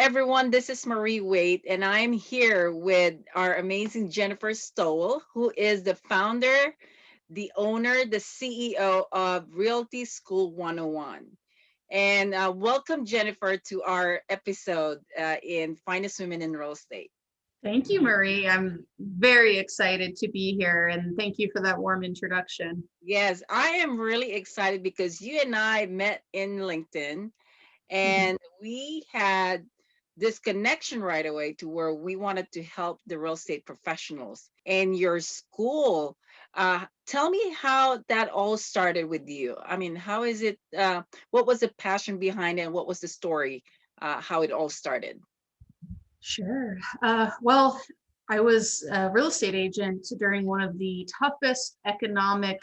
everyone. This is Marie Waite, and I'm here with our amazing Jennifer Stowell, who is the founder, the owner, the CEO of Realty School 101. And welcome, Jennifer, to our episode in Finest Women in Real Estate. Thank you, Marie. I'm very excited to be here, and thank you for that warm introduction. Yes, I am really excited because you and I met in LinkedIn, Mhm. and we had this connection right away to where we wanted to help the real estate professionals. And your school, tell me how that all started with you. I mean, how is it? What was the passion behind it? And what was the story? How it all started? Sure. Well, I was a real estate agent during one of the toughest economic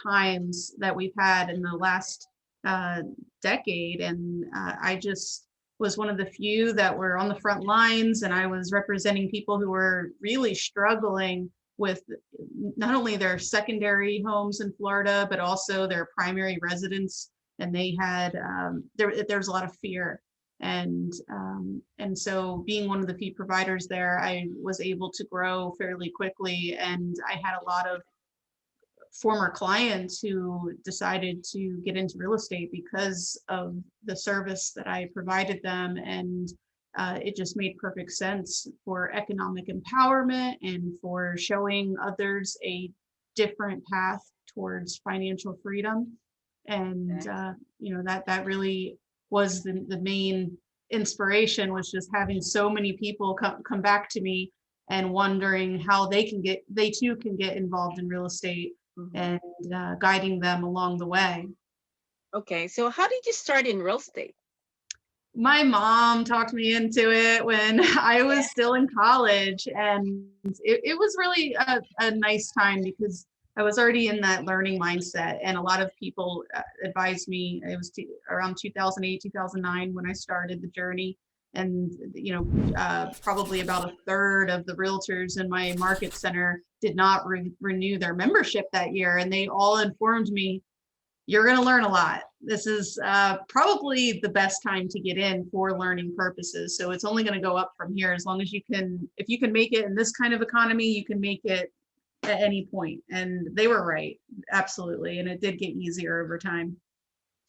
times that we've had in the last uh, decade. And I just was one of the few that were on the front lines, and I was representing people who were really struggling with not only their secondary homes in Florida, but also their primary residence. And they had, there was a lot of fear, and so being one of the few providers there, I was able to grow fairly quickly, and I had a lot of former clients who decided to get into real estate because of the service that I provided them. And it just made perfect sense for economic empowerment and for showing others a different path towards financial freedom. And Okay. that really was the main inspiration, was just having so many people come back to me and wondering how they too can get involved in real estate, Mhm. and guiding them along the way. Okay. So, how did you start in real estate? My mom talked me into it when I was still in college, and it was really a nice time because I was already in that learning mindset, and a lot of people advised me. It was around 2008, 2009 when I started the journey. And probably about a third of the realtors in my market center did not renew their membership that year, and they all informed me, you're going to learn a lot. This is probably the best time to get in for learning purposes. So it's only going to go up from here, as long as you can. If you can make it in this kind of economy, you can make it at any point. And they were right, absolutely. And it did get easier over time.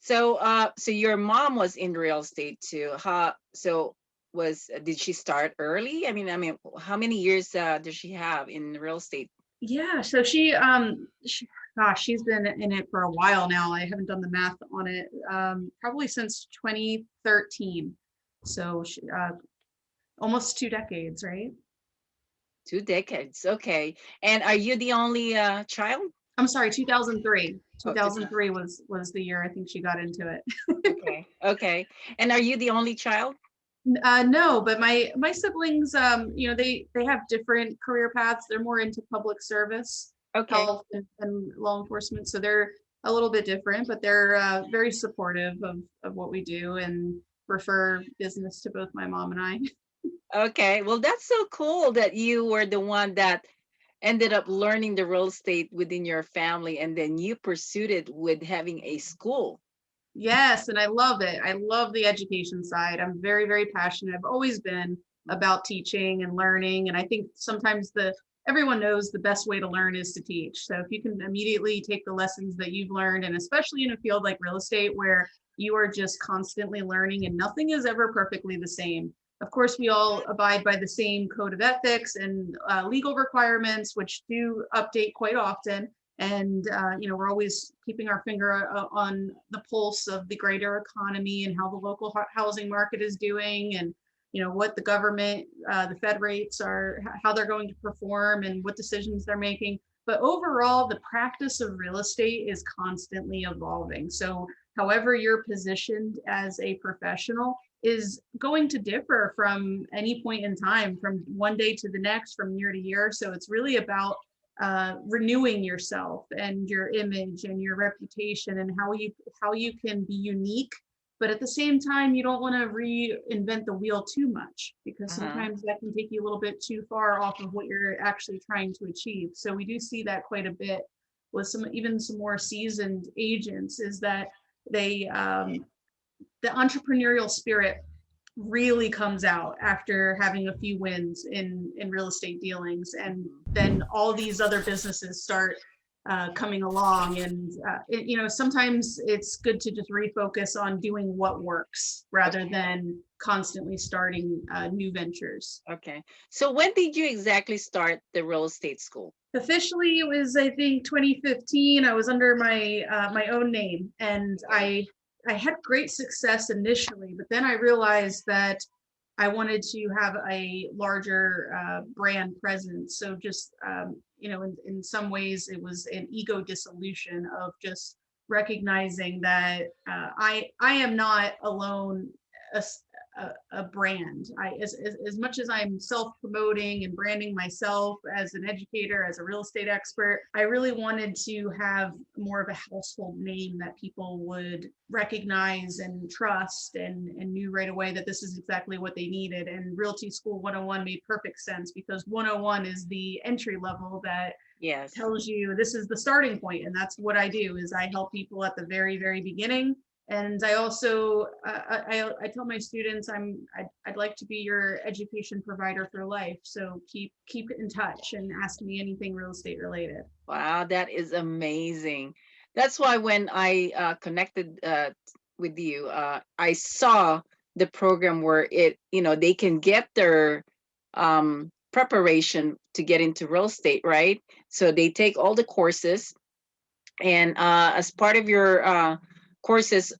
So, so your mom was in real estate too. Did she start early? I mean, how many years does she have in real estate? Yeah, so gosh, she's been in it for a while now. I haven't done the math on it. Probably since 2013. So almost 2 decades, right? 2 decades. Okay. And are you the only child? I'm sorry, 2003. Oh, two 2003 was the year I think she got into it. Okay. Okay. And are you the only child? No, but my siblings, they have different career paths. They're more into public service, Okay. health, and law enforcement. So they're a little bit different, but they're very supportive of what we do and refer business to both my mom and I. Okay. Well, that's so cool that you were the one that ended up learning the real estate within your family, and then you pursued it with having a school. Yes, and I love it. I love the education side. I'm very, very passionate. I've always been about teaching and learning. And I think sometimes everyone knows the best way to learn is to teach. So if you can immediately take the lessons that you've learned, and especially in a field like real estate where you are just constantly learning and nothing is ever perfectly the same. Of course, we all abide by the same code of ethics and legal requirements, which do update quite often. And we're always keeping our finger on the pulse of the greater economy and how the local housing market is doing, and what the government, the Fed rates are, how they're going to perform, and what decisions they're making. But overall, the practice of real estate is constantly evolving. So however you're positioned as a professional is going to differ from any point in time, from one day to the next, from year to year. So it's really about renewing yourself and your image and your reputation, and how you can be unique, but at the same time you don't want to reinvent the wheel too much, because Uh-huh. sometimes that can take you a little bit too far off of what you're actually trying to achieve. So we do see that quite a bit with some more seasoned agents, is that they the entrepreneurial spirit really comes out after having a few wins in real estate dealings, and then all these other businesses start coming along. And sometimes it's good to just refocus on doing what works rather than constantly starting new ventures. Okay. So when did you exactly start the real estate school? Officially, it was, I think, 2015. I was under my my own name, and I had great success initially, but then I realized that I wanted to have a larger brand presence. So just in some ways, it was an ego dissolution of just recognizing that I am not alone a brand. As much as I'm self-promoting and branding myself as an educator, as a real estate expert, I really wanted to have more of a household name that people would recognize and trust, and knew right away that this is exactly what they needed. And Realty School 101 made perfect sense, because 101 is the entry level that tells you this is the starting point. And that's what I do, is I help people at the very, very beginning. And I also, I tell my students, I'd like to be your education provider for life. So keep in touch and ask me anything real estate related. Wow, that is amazing. That's why when I connected with you, I saw the program where they can get their preparation to get into real estate, right? So they take all the courses, and as part of your courses,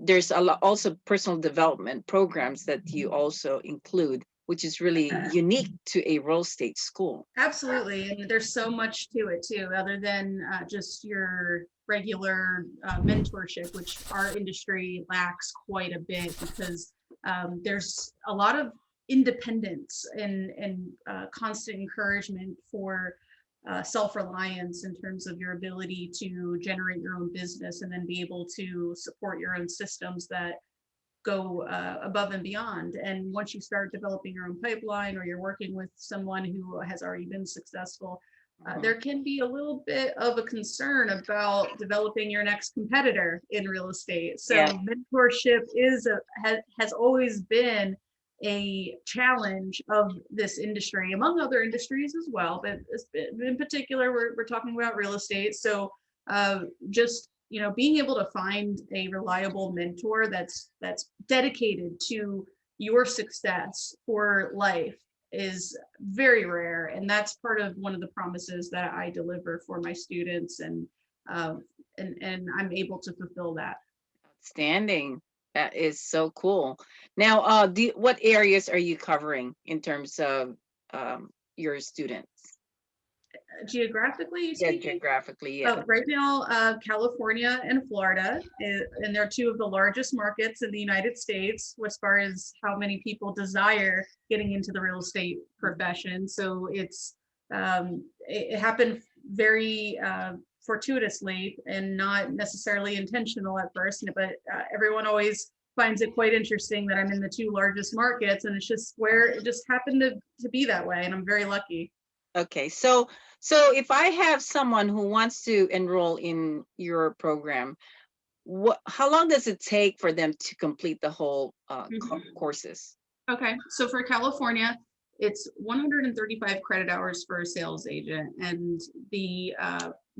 there's also personal development programs that you also include, which is really unique to a real estate school. Absolutely. And there's so much to it too, other than just your regular mentorship, which our industry lacks quite a bit, because there's a lot of independence and constant encouragement for self-reliance in terms of your ability to generate your own business, and then be able to support your own systems that go above and beyond. And once you start developing your own pipeline, or you're working with someone who has already been successful, there can be a little bit of a concern about developing your next competitor in real estate. So mentorship has always been a challenge of this industry, among other industries as well, but in particular, we're talking about real estate. So just being able to find a reliable mentor that's dedicated to your success for life is very rare, and that's part of one of the promises that I deliver for my students, and I'm able to fulfill that. Outstanding. That is so cool. Now, what areas are you covering in terms of your students? Geographically speaking? Yeah, geographically, yeah. Right now, California and Florida, and they're two of the largest markets in the United States as far as how many people desire getting into the real estate profession. So it happened very fortuitously and not necessarily intentional at first, but everyone always finds it quite interesting that I'm in the two largest markets, and it's just where it just happened to be that way, and I'm very lucky. Okay, so if I have someone who wants to enroll in your program, how long does it take for them to complete the whole courses? Okay, so for California, it's 135 credit hours for a sales agent, and the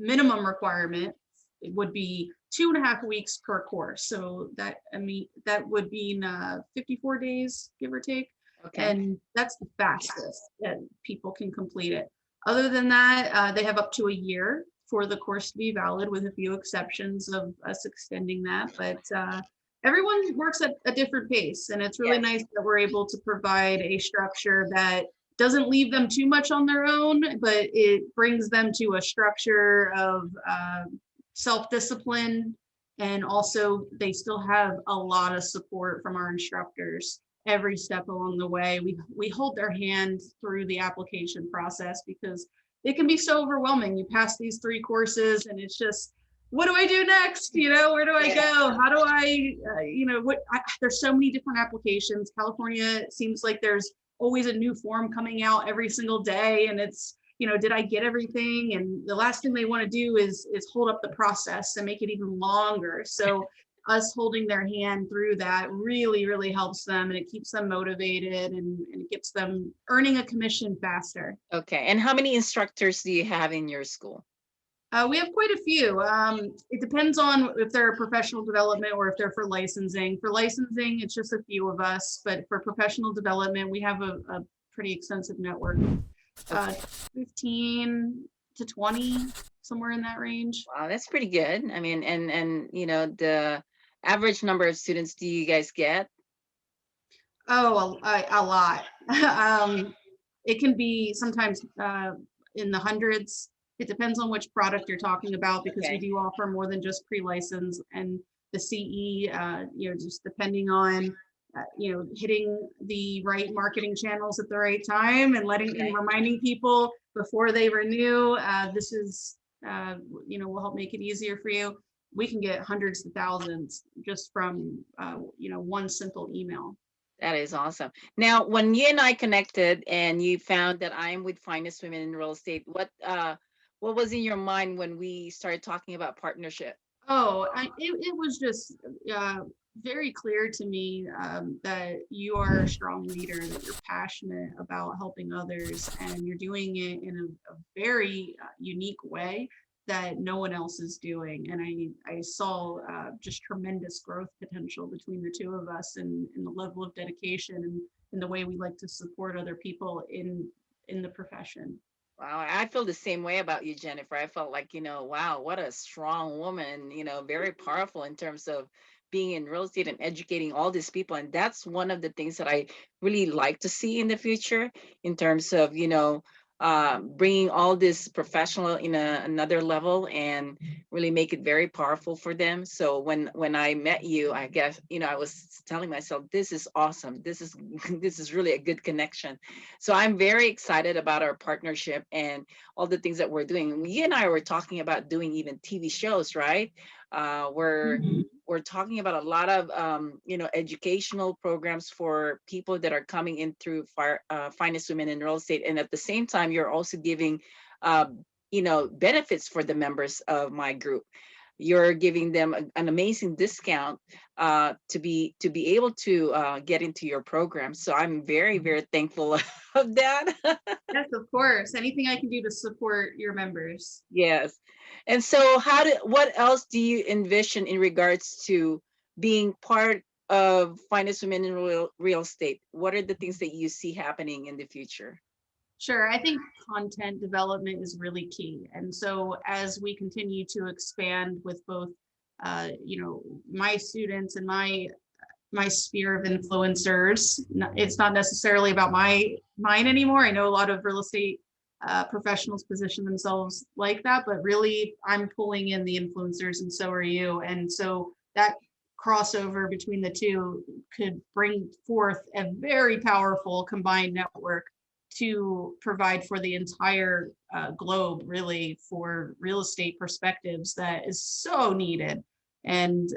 minimum requirement would be 2.5 weeks per course. So that would mean 54 days, give or take. Okay. And that's the fastest that people can complete it. Other than that, they have up to a year for the course to be valid, with a few exceptions of us extending that. But everyone works at a different pace, and it's really nice that we're able to provide a structure that doesn't leave them too much on their own, but it brings them to a structure of self-discipline, and also they still have a lot of support from our instructors every step along the way. We hold their hand through the application process, because it can be so overwhelming. You pass these 3 courses and it's just, what do I do next? Where do I go? How do I, there's so many different applications. California, it seems like there's always a new form coming out every single day, and it's, did I get everything? And the last thing they want to do is hold up the process and make it even longer. So us holding their hand through that really, really helps them, and it keeps them motivated, and it gets them earning a commission faster. Okay. And how many instructors do you have in your school? We have quite a few. It depends on if they're professional development or if they're for licensing. For licensing, it's just a few of us, but for professional development, we have a pretty extensive network. Okay. 15 to 20, somewhere in that range. Wow, that's pretty good. I mean, and the average number of students do you guys get? Oh, a lot. It can be sometimes in the hundreds. It depends on which product you're talking about, because we Okay. do offer more than just pre-license, and the CE, just depending on, hitting the right marketing channels at the right time, and Okay. reminding people before they renew, this is, will help make it easier for you. We can get hundreds of thousands just from, one simple email. That is awesome. Now, when you and I connected and you found that I'm with Finest Women in Real Estate, what was in your mind when we started talking about partnership? Oh, it was just very clear to me that you are a strong leader, that you're passionate about helping others, and you're doing it in a very unique way that no one else is doing. And I saw just tremendous growth potential between the two of us, and the level of dedication, and the way we like to support other people in the profession. Wow, I feel the same way about you, Jennifer. I felt like, wow, what a strong woman, very powerful in terms of being in real estate and educating all these people. And that's one of the things that I really like to see in the future in terms of, bringing all this professional in another level and really make it very powerful for them. So when I met you, I guess, I was telling myself, this is awesome. This is this is really a good connection. So I'm very excited about our partnership and all the things that we're doing. You and I were talking about doing even TV shows, right? Uh, we're Mhm. we're talking about a lot of educational programs for people that are coming in through Finest Women in Real Estate, and at the same time, you're also giving uh, benefits for the members of my group. You're giving them an amazing discount to be able to get into your program. So I'm very, very thankful of that. Yes, of course. Anything I can do to support your members. Yes. And so what else do you envision in regards to being part of Finest Women in Real Estate? What are the things that you see happening in the future? Sure, I think content development is really key. And so as we continue to expand with both, my students and my sphere of influencers, it's not necessarily about mine anymore. I know a lot of real estate professionals position themselves like that, but really I'm pulling in the influencers, and so are you. And so that crossover between the two could bring forth a very powerful combined network to provide for the entire globe, really, for real estate perspectives that is so needed. And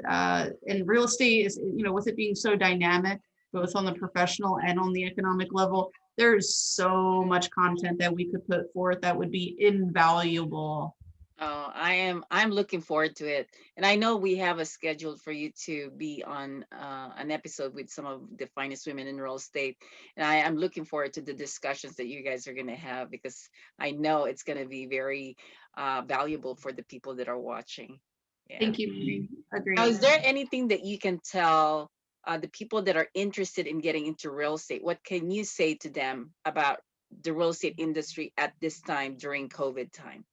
real estate is, with it being so dynamic, both on the professional and on the economic level, there's so much content that we could put forth that would be invaluable. Oh, I'm looking forward to it. And I know we have a schedule for you to be on an episode with some of the finest women in real estate. And I'm looking forward to the discussions that you guys are going to have, because I know it's going to be very valuable for the people that are watching. Yeah. Thank you, Marie. Now, Agreed. is there anything that you can tell the people that are interested in getting into real estate? What can you say to them about the real estate industry at this time during COVID time?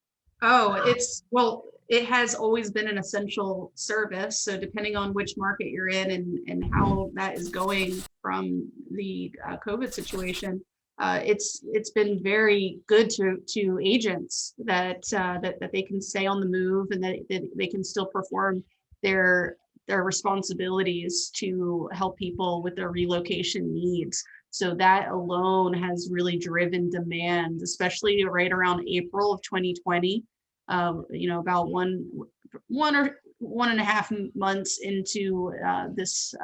Oh, well, it has always been an essential service. So depending on which market you're in, and how that is going from the COVID situation, it's been very good to agents that they can stay on the move, and that they can still perform their their responsibilities to help people with their relocation needs. So that alone has really driven demand, especially right around April of 2020. About one and a half months into this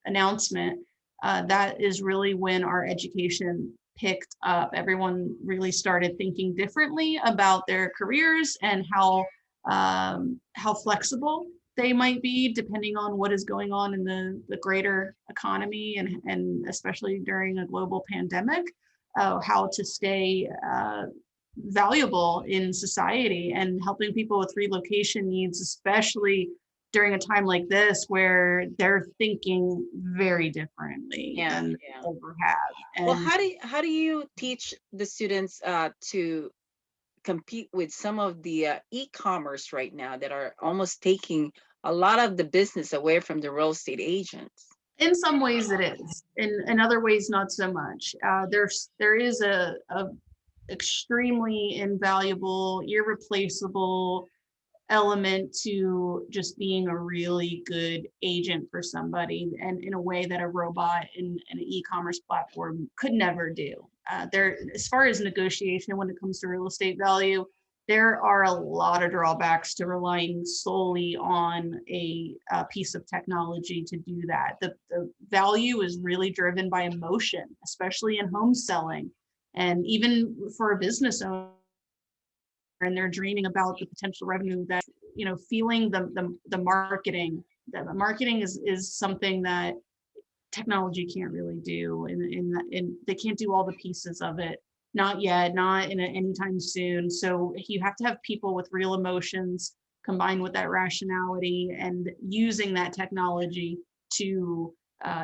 announcement, that is really when our education picked up. Everyone really started thinking differently about their careers, and how flexible they might be, depending on what is going on in the greater economy, and especially during a global pandemic, how to stay valuable in society, and helping people with relocation needs, especially during a time like this where they're thinking very differently Yeah, than they yeah. ever have. Well, And how do you teach the students to compete with some of the e-commerce right now that are almost taking a lot of the business away from the real estate agents? in some ways it is, in other ways not so much. There is a extremely invaluable, irreplaceable element to just being a really good agent for somebody, and in a way that a robot in an e-commerce platform could never do. There, as far as negotiation when it comes to real estate value, there are a lot of drawbacks to relying solely on a piece of technology to do that. The value is really driven by emotion, especially in home selling, and even for a business owner, and they're dreaming about the potential revenue that, feeling the marketing. The marketing is something that technology can't really do, and they can't do all the pieces of it, not yet, not in anytime soon. So you have to have people with real emotions combined with that rationality, and using that technology to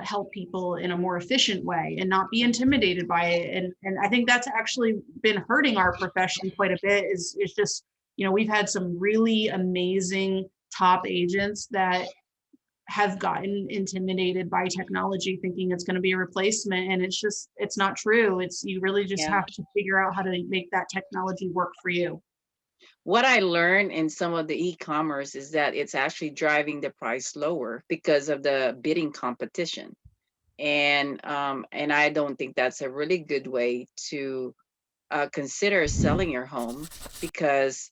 help people in a more efficient way and not be intimidated by it. And I think that's actually been hurting our profession quite a bit, is just, we've had some really amazing top agents that have gotten intimidated by technology, thinking it's going to be a replacement, and it's not true. It's, you really just Yeah. have to figure out how to make that technology work for you. What I learned in some of the e-commerce is that it's actually driving the price lower because of the bidding competition. And I don't think that's a really good way to consider selling your home, because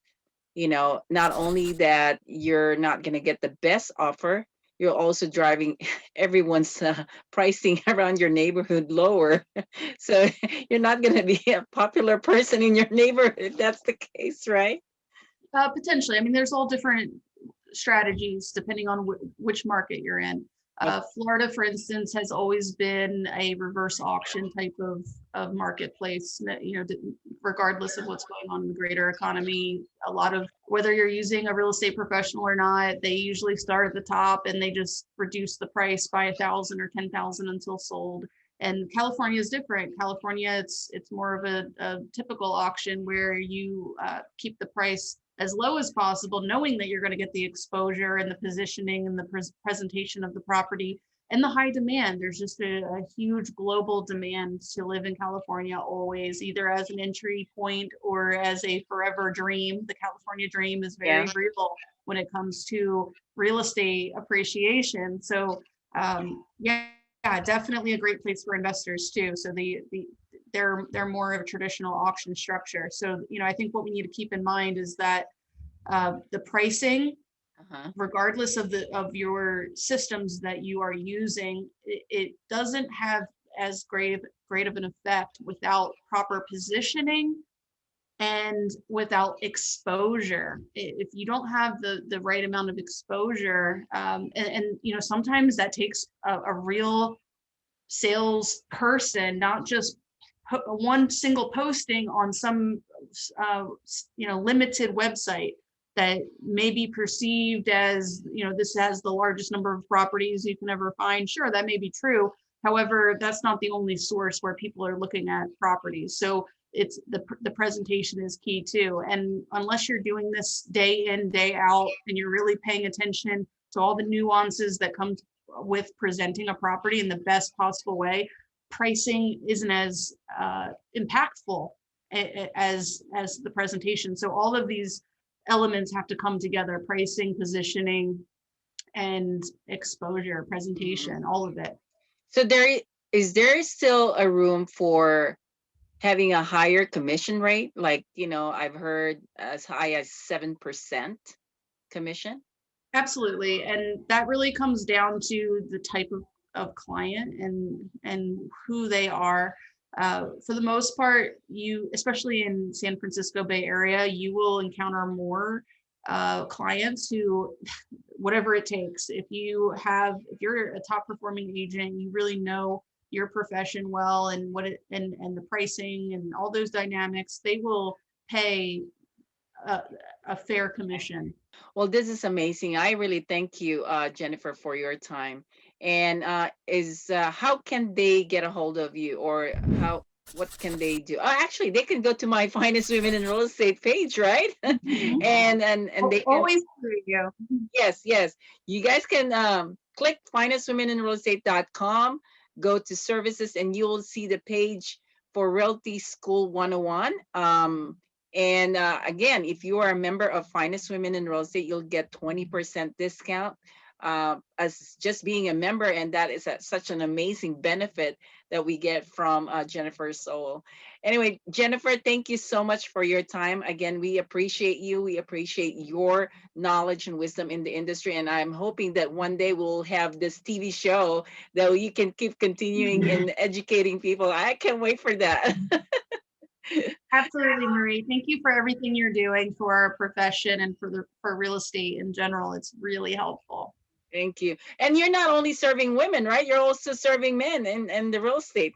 not only that you're not going to get the best offer, you're also driving everyone's pricing around your neighborhood lower. So you're not going to be a popular person in your neighborhood if that's the case, right? Potentially. I mean, there's all different strategies depending on which market you're in. Florida, for instance, has always been a reverse auction type of marketplace. Regardless of what's going on in the greater economy, a lot of, whether you're using a real estate professional or not, they usually start at the top and they just reduce the price by 1,000 or 10,000 until sold. And California is different. California, it's more of a typical auction where you keep the price as low as possible, knowing that you're going to get the exposure and the positioning and the presentation of the property and the high demand. There's just a huge global demand to live in California always, either as an entry point or as a forever dream. The California dream is very Yeah. real when it comes to real estate appreciation. So yeah, definitely a great place for investors too. So they're more of a traditional auction structure. So, I think what we need to keep in mind is that the pricing, Uh-huh. regardless of your systems that you are using, it doesn't have as great of an effect without proper positioning and without exposure. If you don't have the right amount of exposure, and sometimes that takes a real salesperson, not just one single posting on some limited website that may be perceived as, this has the largest number of properties you can ever find. Sure, that may be true. However, that's not the only source where people are looking at properties. So it's the presentation is key too. And unless you're doing this day in, day out, and you're really paying attention to all the nuances that come with presenting a property in the best possible way, pricing isn't as impactful as the presentation. So all of these elements have to come together: pricing, positioning, and exposure, presentation, all of it. So there still a room for having a higher commission rate? Like, I've heard as high as 7% commission. Absolutely. And that really comes down to the type of client and who they are. For the most part, especially in San Francisco Bay Area, you will encounter more clients who, whatever it takes, if you're a top performing agent, you really know your profession well and and the pricing and all those dynamics, they will pay a, a fair commission. Well, this is amazing. I really thank you, Jennifer, for your time. And is how can they get a hold of you, or how what can they do? Actually, they can go to my Finest Women in Real Estate page, right? Mhm. And they can, Always through you. yes, yes. You guys can click finestwomeninrealestate.com, go to services, and you will see the page for Realty School 101. And again, if you are a member of Finest Women in Real Estate, you'll get 20% discount as just being a member. And that is such an amazing benefit that we get from Jennifer Stowell. Anyway, Jennifer, thank you so much for your time. Again, we appreciate you. We appreciate your knowledge and wisdom in the industry. And I'm hoping that one day we'll have this TV show that you can keep continuing in educating people. I can't wait for that. Absolutely, Marie. Thank you for everything you're doing for our profession and for real estate in general. It's really helpful. Thank you. And you're not only serving women, right? You're also serving men in the real estate,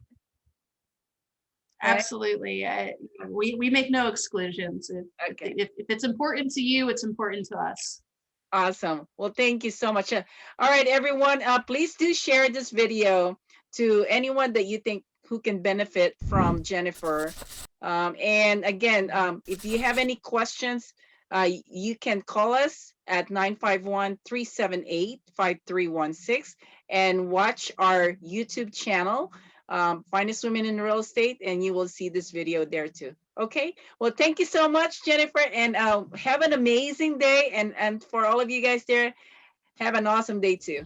right? Absolutely. We make no exclusions. Okay. If it's important to you, it's important to us. Awesome. Well, thank you so much. All right, everyone, please do share this video to anyone that you think who can benefit from Jennifer. And again, if you have any questions, you can call us at 951-378-5316 and watch our YouTube channel, Finest Women in Real Estate, and you will see this video there too. Okay. Well, thank you so much, Jennifer, and have an amazing day. And for all of you guys there, have an awesome day too.